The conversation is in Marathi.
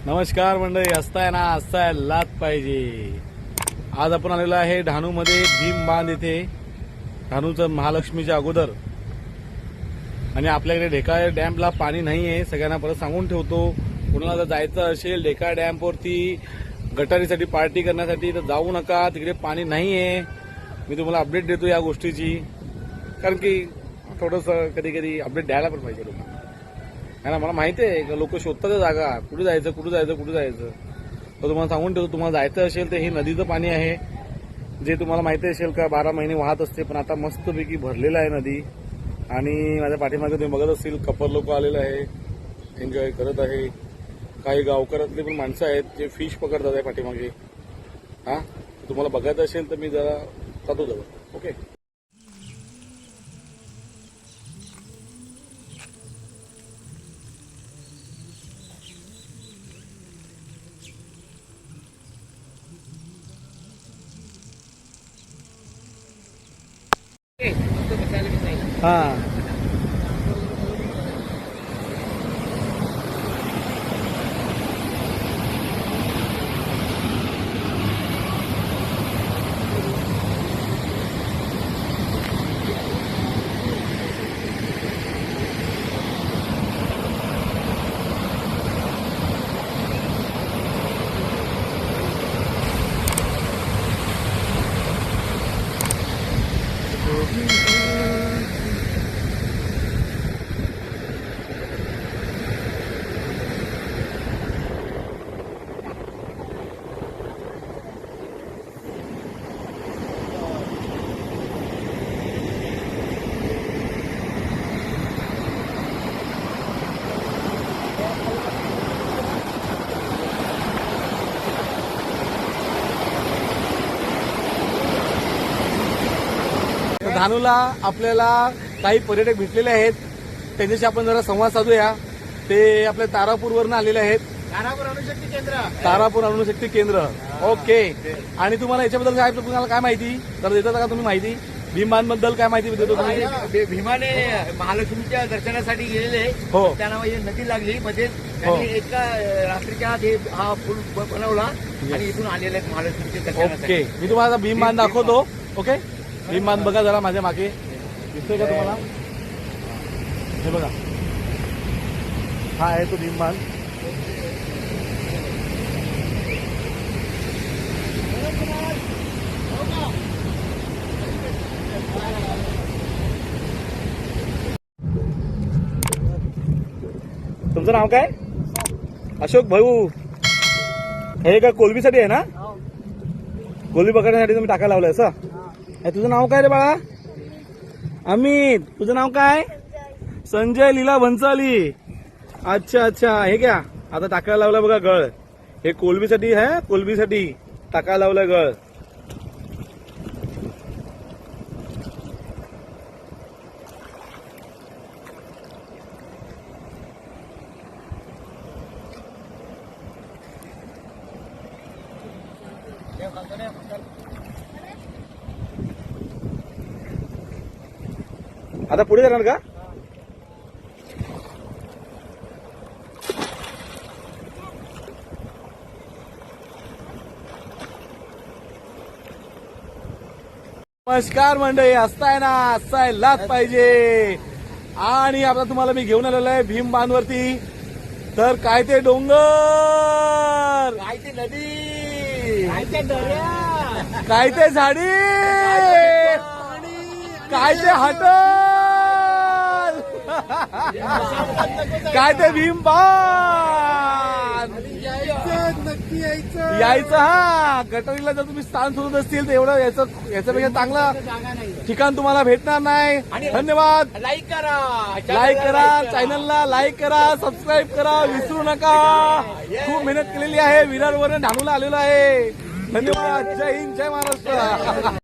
नमस्कार मंडळी, असताय ना असतायलाच पाहिजे. आज आपण आलेलो आहे डहाणूमध्ये भीम बांध येथे, डहाणूचं महालक्ष्मीच्या अगोदर. आणि आपल्याकडे ढेकाळ डॅमला पाणी नाही आहे. सगळ्यांना परत सांगून ठेवतो, कुणाला जर जायचं असेल ढेकाळ डॅमवरती गटारीसाठी पार्टी करण्यासाठी तर जाऊ नका, तिकडे पाणी नाही आहे. मी तुम्हाला अपडेट देतो या गोष्टीची, कारण की थोडंसं कधी कधी अपडेट द्यायला पण पाहिजे लोकांना. कारण मला माहिती आहे की लोक शोधतात जागा, कुठे जायचं कुठे जायचं कुठे जायचं. तर तुम्हाला सांगून ठेवतो, तुम्हाला जायचं असेल तर हे नदीचं पाणी आहे, जे तुम्हाला माहिती असेल का 12 महिने वाहत असते, पण आता मस्तपैकी भरलेलं आहे नदी. आणि माझ्या पाठीमागे तुम्ही बघत असतील कपल लोक आलेले आहे, एन्जॉय करत आहे. काही गावकऱ्यातले पण माणसं आहेत जे फिश पकडतात आहे पाठीमागे. हा, तुम्हाला बघायचं असेल तर मी जरा जातो जवळ. ओके. हाँ, डहाणूला आपल्याला काही पर्यटक भेटलेले आहेत, त्यांच्याशी आपण जरा संवाद साधूया. ते आपल्या तारापूरवरून आलेले आहेत. तारापूर अणुशक्ती केंद्र. ओके. आणि तुम्हाला याच्याबद्दल काय, तुम्हाला काय माहिती तर देतात का तुम्ही माहिती? भीमबांधबद्दल काय माहिती देतो तुम्ही? भीमाने महालक्ष्मीच्या दर्शनासाठी गेलेले. हो. त्यांना नदी लागली मध्ये, त्यांनी एका रात्रीच्या आत हा पूल बनवला आणि इथून आलेले आहेत महालक्ष्मीच्या दर्शनासाठी. ओके, मी तुम्हाला भीमबांध दाखवतो. ओके, भीमबांध बघा जरा माझ्या मागे, दिसतोय का तुम्हाला? हे बघा, हा आहे तो भीमबांध. तुमचं नाव काय? अशोक भाऊ. हे का कोलबीसाठी आहे ना? कोलबी पकडण्यासाठी तुम्ही टाकायला लावलंय असं? तुझं नाव काय रे बाळा? अमित. तुझं नाव काय? संजय लीला भन्साली. अच्छा अच्छा. हे क्या आता टाकायला लावलं बघा गळ. हे कोलबीसाठी आहे, कोलबीसाठी टाकायला लावलं गळ. आता पुढे जाणार का? नमस्कार मंडळी, असताय ना असायलाच पाहिजे. आणि आता तुम्हाला मी घेऊन आलेलो आहे भीम बांधवरती. तर काय ते डोंगर, काय ते नदी, काय ते दर्या, काय ते झाडी, काय ते हॉटेल, काय ते भीम बांध. नक्की यायचं. यायचं. हा, गटारीला जर तुम्ही स्थान शोधत असतील तर एवढं याच्यापेक्षा चांगलं ठिकाण तुम्हाला भेटणार नाही. धन्यवाद. लाईक करा, लाईक करा, चॅनलला लाईक करा, सबस्क्राईब करा, विसरू नका. खूप मेहनत केलेली आहे. विरारवरून डहाणूला आलेलो आहे. धन्यवाद. जय हिंद, जय महाराष्ट्र.